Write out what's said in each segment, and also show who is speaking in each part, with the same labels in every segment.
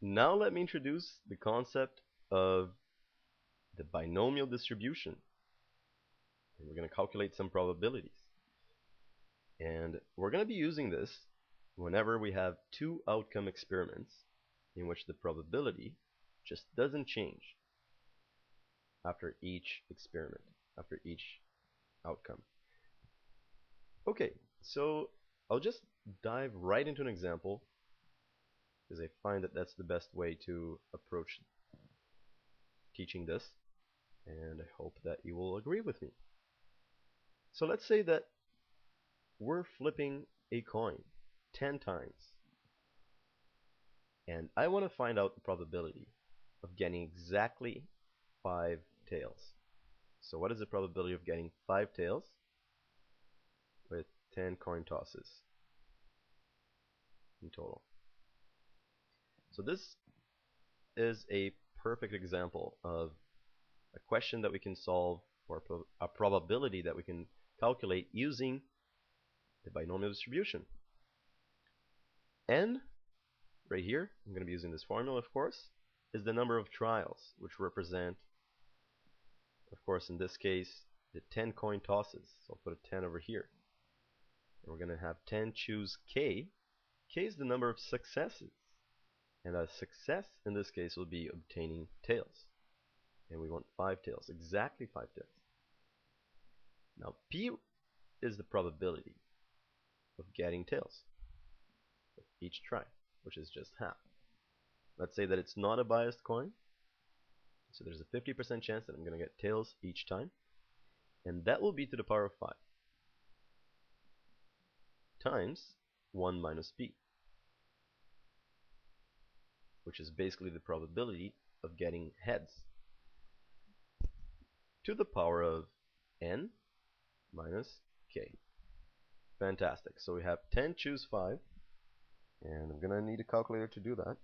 Speaker 1: Now let me introduce the concept of the binomial distribution. And we're going to calculate some probabilities. And we're going to be using this whenever we have two outcome experiments in which the probability just doesn't change after each experiment, after each outcome. Okay, so I'll just dive right into an example because I find that that's the best way to approach teaching this, and I hope that you will agree with me. So let's say that we're flipping a coin 10 times, and I want to find out the probability of getting exactly 5 tails. So what is the probability of getting 5 tails with 10 coin tosses in total? So this is a perfect example of a question that we can solve, or a probability that we can calculate using the binomial distribution. N, right here, I'm going to be using this formula, of course, is the number of trials, which represent, of course, in this case, the 10 coin tosses. So I'll put a 10 over here. And we're going to have 10 choose K. K is the number of successes. And a success, in this case, will be obtaining tails. And we want 5 tails, exactly 5 tails. Now, P is the probability of getting tails with each try, which is just half. Let's say that it's not a biased coin, so there's a 50% chance that I'm going to get tails each time, and that will be to the power of 5 times 1 minus P, which is basically the probability of getting heads, to the power of N minus K. Fantastic. So we have 10 choose 5, and I'm going to need a calculator to do that.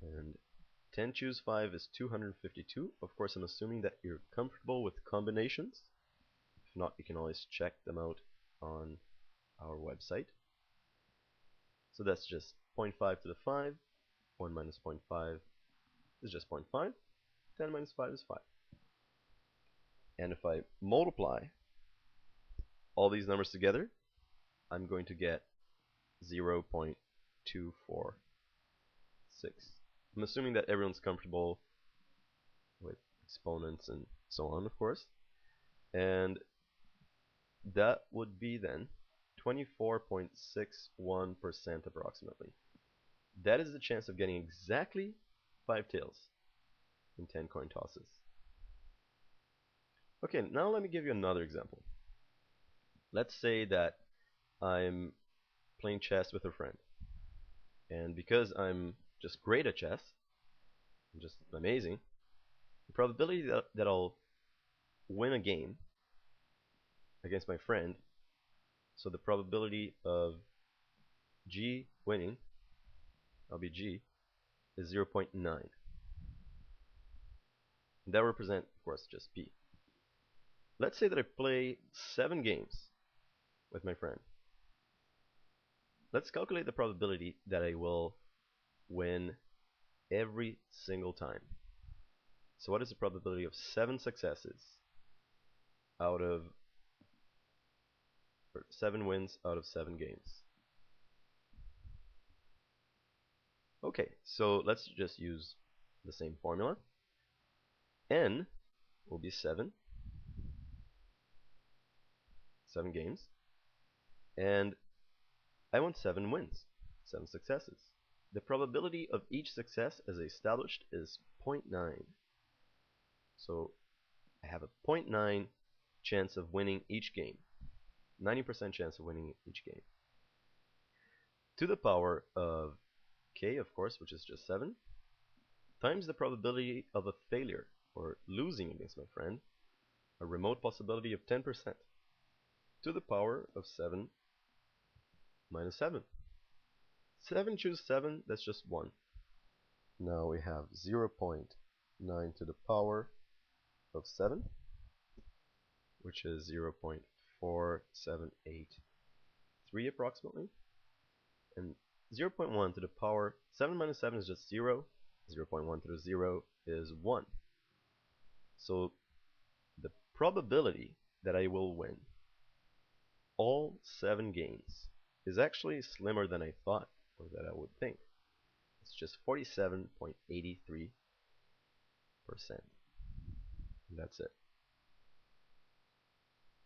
Speaker 1: And 10 choose 5 is 252. Of course, I'm assuming that you're comfortable with combinations. If not, you can always check them out on our website. So that's just 0.5 to the 5. 1 minus 0.5 is just 0.5. 10 minus 5 is 5. And if I multiply all these numbers together, I'm going to get 0.246. I'm assuming that everyone's comfortable with exponents and so on, of course. And that would be then 24.61% approximately. That is the chance of getting exactly 5 tails in 10 coin tosses. Okay, now let me give you another example. Let's say that I'm playing chess with a friend. And because I'm just great at chess, I'm just amazing, the probability that I'll win a game against my friend, so the probability of G winning, I'll be G, is 0.9. That represents, of course, just P. Let's say that I play 7 games with my friend. Let's calculate the probability that I will win every single time. So what is the probability of 7 successes out of, or 7 wins out of 7 games? Okay, so let's just use the same formula. N will be 7 games, and I want 7 wins, 7 successes. The probability of each success as established is 0.9. So I have a 0.9 chance of winning each game, 90% chance of winning each game, to the power of K, of course, which is just 7, times the probability of a failure, or losing against my friend, a remote possibility of 10%, to the power of 7 minus 7. 7 choose 7, that's just 1. Now we have 0.9 to the power of 7, which is 0.4783 approximately. And 0.1 to the power 7 minus 7 is just 0. 0.1 to the 0 is 1. So the probability that I will win all 7 games is actually slimmer than I thought, or that I would think. It's just 47.83%. That's it.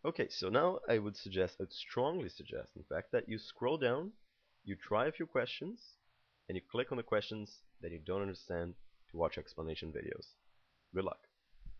Speaker 1: Okay, so now I would strongly suggest, in fact, that you scroll down, you try a few questions, and you click on the questions that you don't understand to watch explanation videos. Good luck.